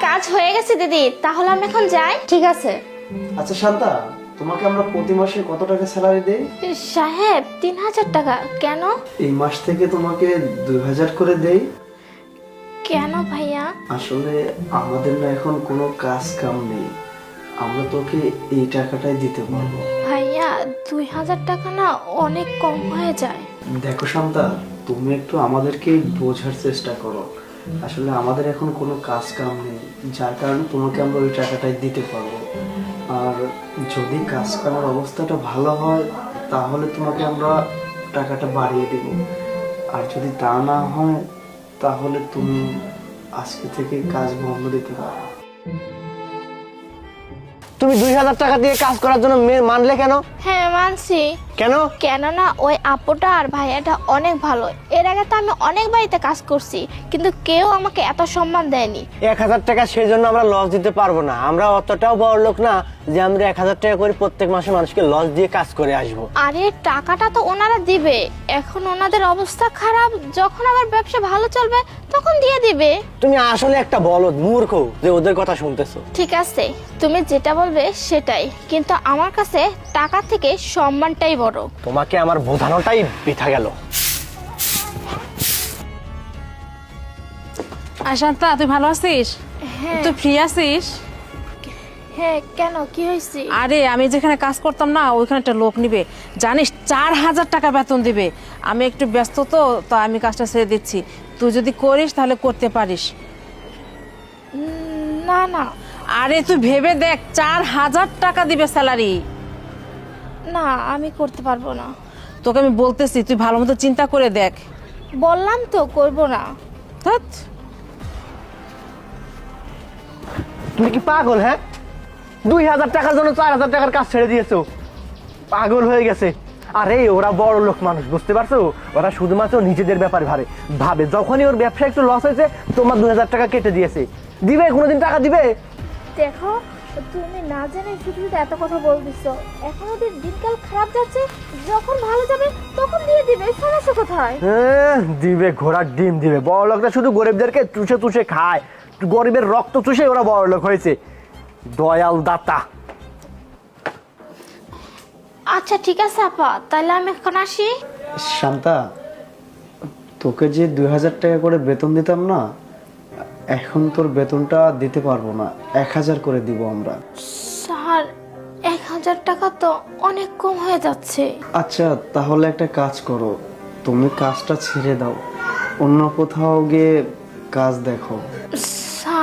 কাজ হয়ে গেছে দিদি, তাহলে আমি এখন যাই। ঠিক আছে। আচ্ছা শান্তা, তোমাকে আমরা প্রতি মাসে কত টাকা স্যালারি দেই? সাহেব 3000 টাকা। কেন? এই মাস থেকে তোমাকে 2000 করে দেই। কেন ভাইয়া? আসলে আমাদের না এখন কোনো কাজ কাম নেই, আমরা তোকে এই টাকাটাই দিতে পারবো। ভাইয়া 2000 টাকা না অনেক কম হয়ে যায়। দেখো শান্তা, তুমি একটু আমাদেরকে বোঝার চেষ্টা করো। আসলে আমাদের এখন কোনো কাজ কাম নেই, যার কারণে তোমাকে আমরা ওই টাকাটাই দিতে পারবো। আর যদি কাজ কামের অবস্থাটা ভালো হয় তাহলে তোমাকে আমরা টাকাটা বাড়িয়ে দেব, আর যদি তা না হয় তাহলে তুমি আজকে থেকে কাজ বন্ধ দিতে পারো। তুমি 2000 টাকা দিয়ে কাজ করার জন্য মানলে কেন? হ্যাঁ মানছি। কেন? কেননা ওই আপুটা আর ভাইয়াটা অনেক ভালো। এর আগে তো আমি অনেক বাড়িতে কাজ করছি, কিন্তু কেউ আমাকে এত সম্মান দেয়নি। 1000 টাকা সেই জন্য আমরা লস দিতে পারবো না। আমরা অতটাও বড় লোক না যে আমরা 1000 টাকা করে প্রত্যেক মাসে মানুষকে লস দিয়ে কাজ করে আসবো। আরে টাকাটা তো ওনারা দিবে, এখন ওনাদের অবস্থা খারাপ, যখন আবার ব্যবসা ভালো চলবে তখন দিয়ে দিবে। তুমি আসলে একটা বলদ মূর্খ যে ওদের কথা শুনতেছো। ঠিক আছে, তুমি যেটা বলবে সেটাই, কিন্তু আমার কাছে টাকা থেকে সম্মানটাই বড়। তোমাকে আমার বোঝানোটাই বৃথা গেল। শান্তা, তুই ভালো আছিস? হ্যাঁ। তুই ফ্রি আছিস? হ্যাঁ, কেন, কি হয়েছে? আরে আমি যেখানে কাজ করতাম না ওইখানে একটা লোক নিবে, জানিস 4000 টাকা বেতন দিবে। আমি একটু ব্যস্ত তো আমি কাজটা ছেড়ে দিচ্ছি। তুই যদি করিস তাহলে করতে পারিস। না না আরে তুই ভেবে দেখ, 4000 টাকা দিবে স্যালারি। না, আমি করতে পারবো না। তোকে আমি বলতেছি, তুই ভালো মতো চিন্তা করে দেখ। বললাম তো করব না। ধ্যাৎ। তুমি কি পাগল? হ্যাঁ, 2000 টাকার জন্য 4000 টাকার কাজ ছেড়ে দিয়েছো? পাগল হয়ে গেছে। আরে ওরা বড় লোক মানুষ, বুঝতে পারছো? ওরা শুধুমাত্র নিজেদের ব্যাপারে ভাবে। যখনই ওর ব্যবসা একটু লস হয়েছে তোমার 2000 টাকা কেটে দিয়েছে। দিবে কোনোদিন টাকা দিবে? দেখো, তুমি না জেনে শুধু শুধু এত কথা বলতেছো। এখন ওদের দিনকাল খারাপ যাচ্ছে, যখন ভালো যাবে তখন দিয়ে দিবে, সমস্যা কোথায়? দিবে, ঘোড়ার ডিম দিবে। বড় লোকটা শুধু গরিবদেরকে চুষে চুষে খায়, গরিবের রক্ত চুষে ওরা বড় লোক হয়েছে। দয়াল দাতা। আচ্ছা ঠিক আছে আপা, তাহলে আমি এখন আসি। শান্তা, তোকে যে 2000 টাকা করে বেতন দিতাম না, এখন তোর বেতনটা দিতে পারবো না, 1000 করে দিব আমরা। স্যার, 1000 টাকা তো অনেক কম হয়ে যাচ্ছে। আচ্ছা তাহলে একটা কাজ করো, তুমি কাজটা ছেড়ে দাও, অন্য কোথাও গিয়ে কাজ দেখো।